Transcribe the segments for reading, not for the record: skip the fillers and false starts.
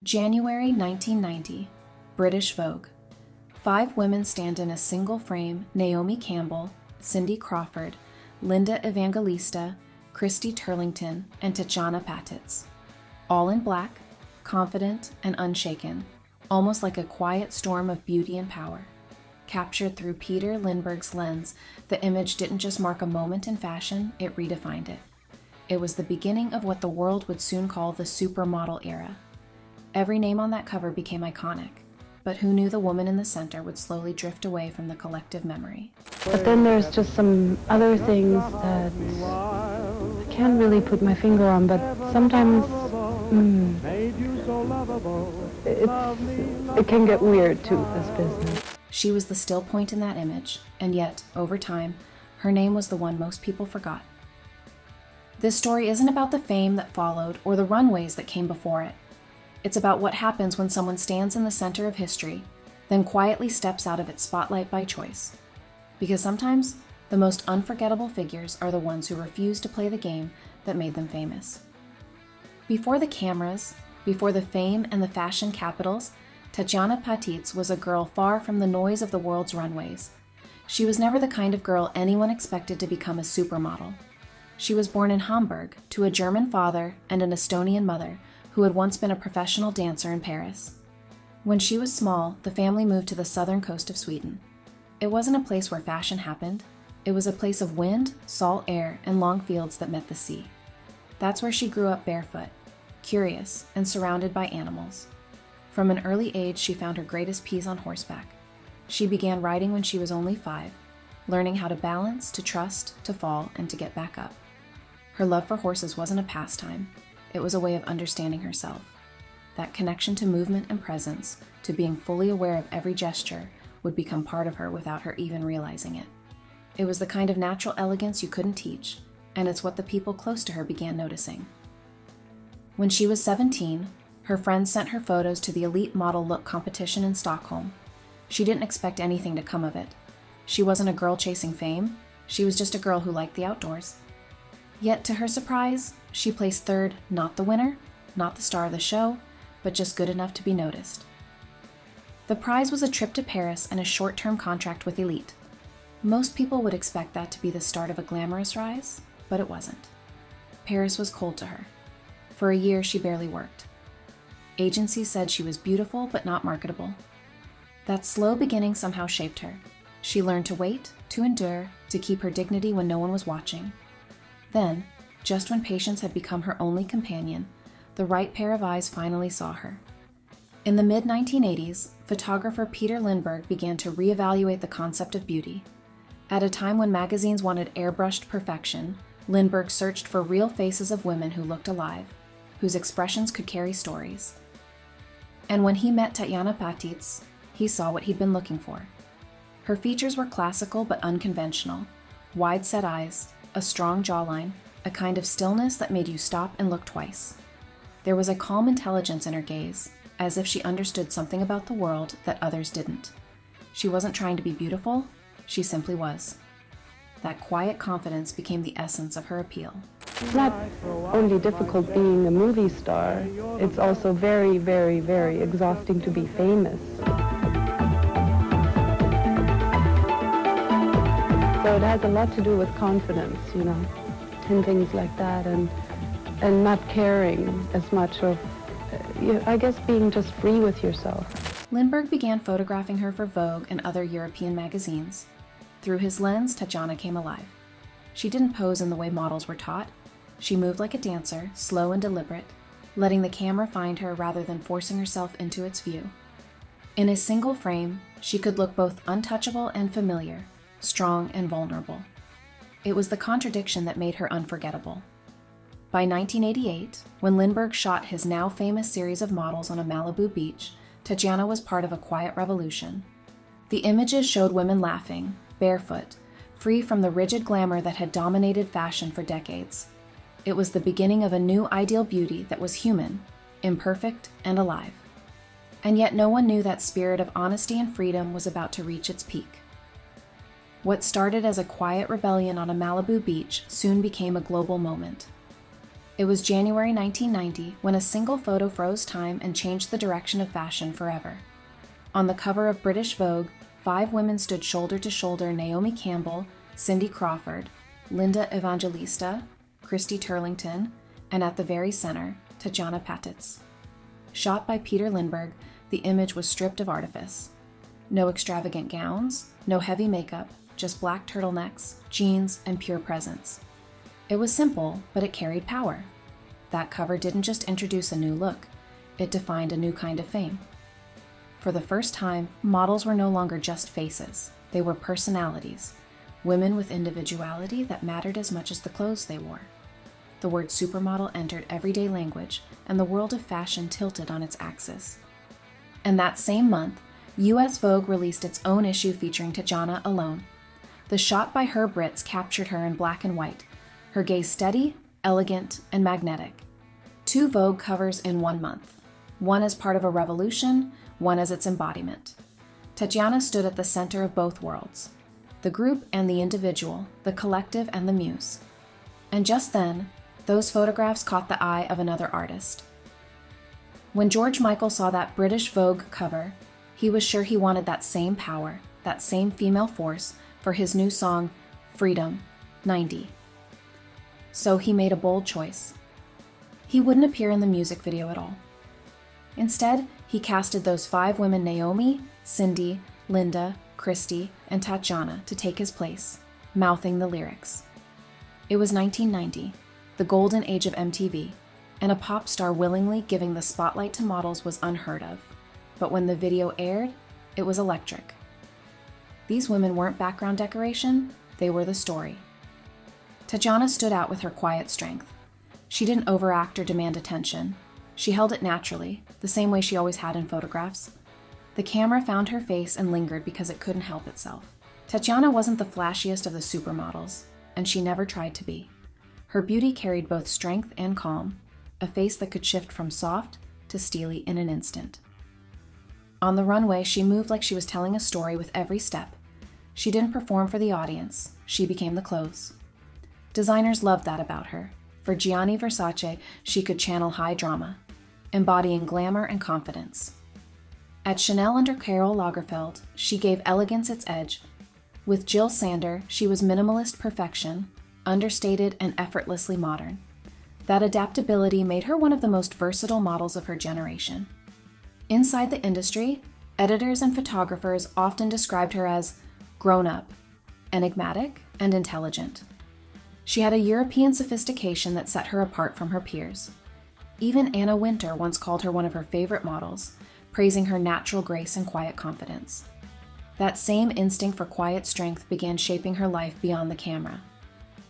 January 1990, British Vogue. 5 women stand in a single frame: Naomi Campbell, Cindy Crawford, Linda Evangelista, Christy Turlington, and Tatjana Patitz. All in black, confident and unshaken, almost like a quiet storm of beauty and power. Captured through Peter Lindberg's lens, the image didn't just mark a moment in fashion, it redefined it. It was the beginning of what the world would soon call the supermodel era. Every name on that cover became iconic, but who knew the woman in the center would slowly drift away from the collective memory? But then there's just some other things that I can't really put my finger on, but sometimes it can get weird too, this business. She was the still point in that image, and yet, over time, her name was the one most people forgot. This story isn't about the fame that followed or the runways that came before it. It's about what happens when someone stands in the center of history, then quietly steps out of its spotlight by choice. Because sometimes, the most unforgettable figures are the ones who refuse to play the game that made them famous. Before the cameras, before the fame and the fashion capitals, Tatjana Patitz was a girl far from the noise of the world's runways. She was never the kind of girl anyone expected to become a supermodel. She was born in Hamburg to a German father and an Estonian mother who had once been a professional dancer in Paris. When she was small, the family moved to the southern coast of Sweden. It wasn't a place where fashion happened. It was a place of wind, salt air, and long fields that met the sea. That's where she grew up barefoot, curious, and surrounded by animals. From an early age, she found her greatest peace on horseback. She began riding when she was only 5, learning how to balance, to trust, to fall, and to get back up. Her love for horses wasn't a pastime. It was a way of understanding herself. That connection to movement and presence, to being fully aware of every gesture, would become part of her without her even realizing it. It was the kind of natural elegance you couldn't teach, and it's what the people close to her began noticing. When she was 17, her friends sent her photos to the elite model look competition in Stockholm. She didn't expect anything to come of it. She wasn't a girl chasing fame. She was just a girl who liked the outdoors. Yet, to her surprise, she placed 3rd, not the winner, not the star of the show, but just good enough to be noticed. The prize was a trip to Paris and a short-term contract with Elite. Most people would expect that to be the start of a glamorous rise, but it wasn't. Paris was cold to her. For a year, she barely worked. Agencies said she was beautiful but not marketable. That slow beginning somehow shaped her. She learned to wait, to endure, to keep her dignity when no one was watching. Then, just when patience had become her only companion, the right pair of eyes finally saw her. In the mid-1980s, photographer Peter Lindberg began to reevaluate the concept of beauty. At a time when magazines wanted airbrushed perfection, Lindberg searched for real faces of women who looked alive, whose expressions could carry stories. And when he met Tatjana Patitz, he saw what he'd been looking for. Her features were classical but unconventional: wide-set eyes, a strong jawline, a kind of stillness that made you stop and look twice. There was a calm intelligence in her gaze, as if she understood something about the world that others didn't. She wasn't trying to be beautiful, she simply was. That quiet confidence became the essence of her appeal. It's not only difficult being a movie star, it's also very, very, very exhausting to be famous. So it has a lot to do with confidence, and things like that, and not caring as much of, I guess, being just free with yourself. Lindberg began photographing her for Vogue and other European magazines. Through his lens, Tatjana came alive. She didn't pose in the way models were taught. She moved like a dancer, slow and deliberate, letting the camera find her rather than forcing herself into its view. In a single frame, she could look both untouchable and familiar, strong and vulnerable. It was the contradiction that made her unforgettable. By 1988, when Lindberg shot his now famous series of models on a Malibu beach, Tatjana was part of a quiet revolution. The images showed women laughing, barefoot, free from the rigid glamour that had dominated fashion for decades. It was the beginning of a new ideal beauty that was human, imperfect, and alive. And yet no one knew that spirit of honesty and freedom was about to reach its peak. What started as a quiet rebellion on a Malibu beach soon became a global moment. It was January 1990 when a single photo froze time and changed the direction of fashion forever. On the cover of British Vogue, 5 women stood shoulder to shoulder: Naomi Campbell, Cindy Crawford, Linda Evangelista, Christy Turlington, and at the very center, Tatjana Patitz. Shot by Peter Lindberg, the image was stripped of artifice. No extravagant gowns, no heavy makeup, just black turtlenecks, jeans, and pure presence. It was simple, but it carried power. That cover didn't just introduce a new look, it defined a new kind of fame. For the first time, models were no longer just faces, they were personalities, women with individuality that mattered as much as the clothes they wore. The word supermodel entered everyday language, and the world of fashion tilted on its axis. And that same month, US Vogue released its own issue featuring Tatjana alone. The shot by her Brits captured her in black and white, her gaze steady, elegant, and magnetic. 2 Vogue covers in 1 month, one as part of a revolution, one as its embodiment. Tatjana stood at the center of both worlds, the group and the individual, the collective and the muse. And just then, those photographs caught the eye of another artist. When George Michael saw that British Vogue cover, he was sure he wanted that same power, that same female force for his new song, Freedom, 90. So he made a bold choice. He wouldn't appear in the music video at all. Instead, he casted those 5 women: Naomi, Cindy, Linda, Christy, and Tatjana to take his place, mouthing the lyrics. It was 1990, the golden age of MTV, and a pop star willingly giving the spotlight to models was unheard of. But when the video aired, it was electric. These women weren't background decoration, they were the story. Tatjana stood out with her quiet strength. She didn't overact or demand attention. She held it naturally, the same way she always had in photographs. The camera found her face and lingered because it couldn't help itself. Tatjana wasn't the flashiest of the supermodels, and she never tried to be. Her beauty carried both strength and calm, a face that could shift from soft to steely in an instant. On the runway, she moved like she was telling a story with every step. She didn't perform for the audience, she became the clothes. Designers loved that about her. For Gianni Versace, she could channel high drama, embodying glamour and confidence. At Chanel under Karl Lagerfeld, she gave elegance its edge. With Jill Sander, she was minimalist perfection, understated and effortlessly modern. That adaptability made her one of the most versatile models of her generation. Inside the industry, editors and photographers often described her as grown-up, enigmatic, and intelligent. She had a European sophistication that set her apart from her peers. Even Anna Wintour once called her one of her favorite models, praising her natural grace and quiet confidence. That same instinct for quiet strength began shaping her life beyond the camera.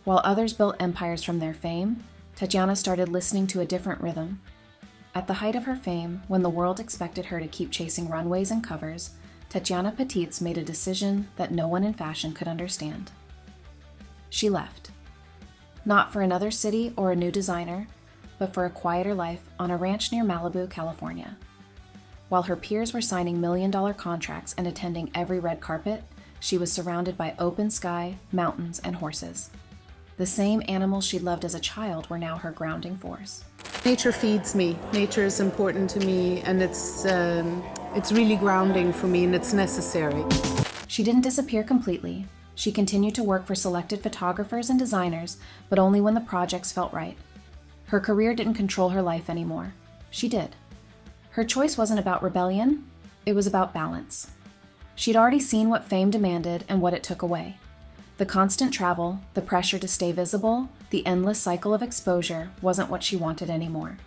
While others built empires from their fame, Tatjana started listening to a different rhythm. At the height of her fame, when the world expected her to keep chasing runways and covers, Tatjana Patitz made a decision that no one in fashion could understand. She left. Not for another city or a new designer, but for a quieter life on a ranch near Malibu, California. While her peers were signing million-dollar contracts and attending every red carpet, she was surrounded by open sky, mountains, and horses. The same animals she loved as a child were now her grounding force. Nature feeds me. Nature is important to me, and it's really grounding for me, and it's necessary. She didn't disappear completely. She continued to work for selected photographers and designers, but only when the projects felt right. Her career didn't control her life anymore. She did. Her choice wasn't about rebellion, it was about balance. She'd already seen what fame demanded and what it took away. The constant travel, the pressure to stay visible, the endless cycle of exposure wasn't what she wanted anymore.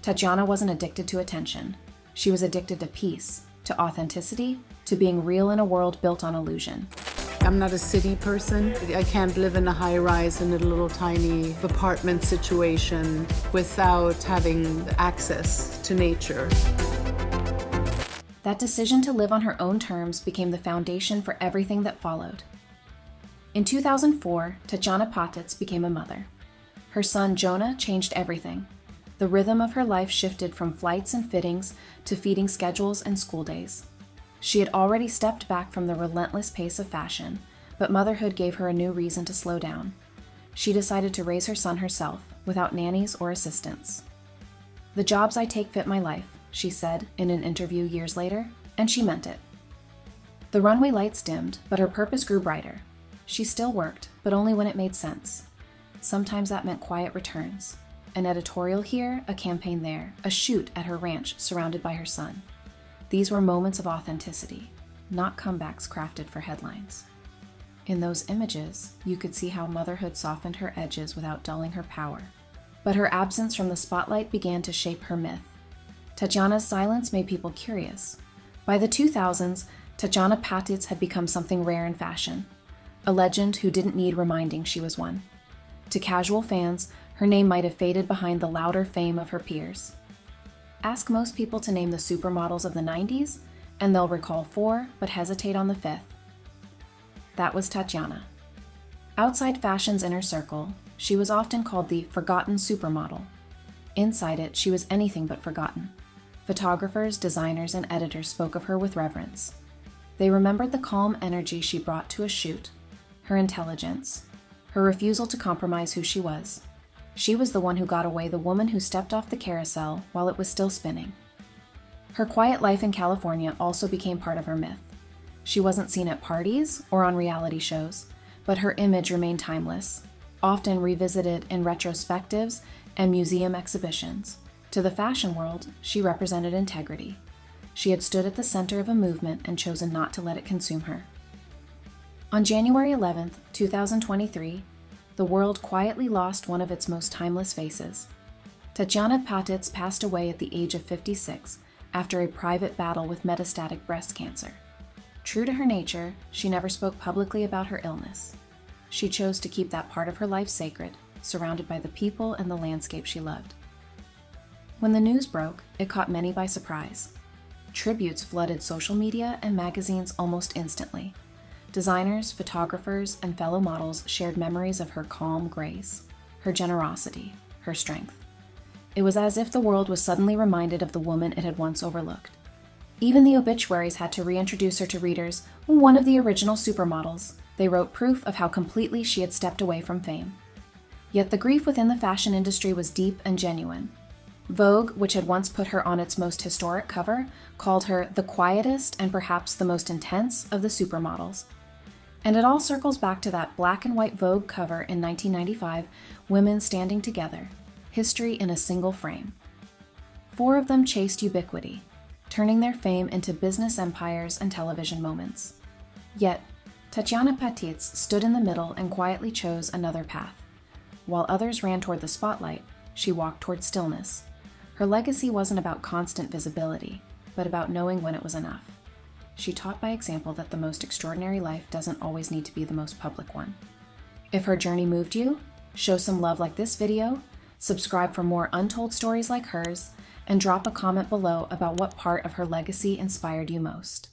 Tatjana wasn't addicted to attention. She was addicted to peace, to authenticity, to being real in a world built on illusion. I'm not a city person. I can't live in a high-rise in a little tiny apartment situation without having access to nature. That decision to live on her own terms became the foundation for everything that followed. In 2004, Tatjana Patitz became a mother. Her son Jonah changed everything. The rhythm of her life shifted from flights and fittings to feeding schedules and school days. She had already stepped back from the relentless pace of fashion, but motherhood gave her a new reason to slow down. She decided to raise her son herself, without nannies or assistants. "The jobs I take fit my life," she said in an interview years later, and she meant it. The runway lights dimmed, but her purpose grew brighter. She still worked, but only when it made sense. Sometimes that meant quiet returns. An editorial here, a campaign there, a shoot at her ranch surrounded by her son. These were moments of authenticity, not comebacks crafted for headlines. In those images, you could see how motherhood softened her edges without dulling her power. But her absence from the spotlight began to shape her myth. Tatjana's silence made people curious. By the 2000s, Tatjana Patitz had become something rare in fashion, a legend who didn't need reminding she was one. To casual fans, her name might have faded behind the louder fame of her peers. Ask most people to name the supermodels of the 90s, and they'll recall 4, but hesitate on the 5th. That was Tatjana. Outside fashion's inner circle, she was often called the forgotten supermodel. Inside it, she was anything but forgotten. Photographers, designers, and editors spoke of her with reverence. They remembered the calm energy she brought to a shoot, her intelligence, her refusal to compromise who she was. She was the one who got away, the woman who stepped off the carousel while it was still spinning. Her quiet life in California also became part of her myth. She wasn't seen at parties or on reality shows, but her image remained timeless, often revisited in retrospectives and museum exhibitions. To the fashion world, she represented integrity. She had stood at the center of a movement and chosen not to let it consume her. On January 11, 2023, the world quietly lost one of its most timeless faces. Tatjana Patitz passed away at the age of 56 after a private battle with metastatic breast cancer. True to her nature, she never spoke publicly about her illness. She chose to keep that part of her life sacred, surrounded by the people and the landscape she loved. When the news broke, it caught many by surprise. Tributes flooded social media and magazines almost instantly. Designers, photographers, and fellow models shared memories of her calm grace, her generosity, her strength. It was as if the world was suddenly reminded of the woman it had once overlooked. Even the obituaries had to reintroduce her to readers, one of the original supermodels. They wrote proof of how completely she had stepped away from fame. Yet the grief within the fashion industry was deep and genuine. Vogue, which had once put her on its most historic cover, called her the quietest and perhaps the most intense of the supermodels. And it all circles back to that black and white Vogue cover in 1995, women standing together, history in a single frame. 4 of them chased ubiquity, turning their fame into business empires and television moments. Yet, Tatjana Patitz stood in the middle and quietly chose another path. While others ran toward the spotlight, she walked toward stillness. Her legacy wasn't about constant visibility, but about knowing when it was enough. She taught by example that the most extraordinary life doesn't always need to be the most public one. If her journey moved you, show some love like this video, subscribe for more untold stories like hers, and drop a comment below about what part of her legacy inspired you most.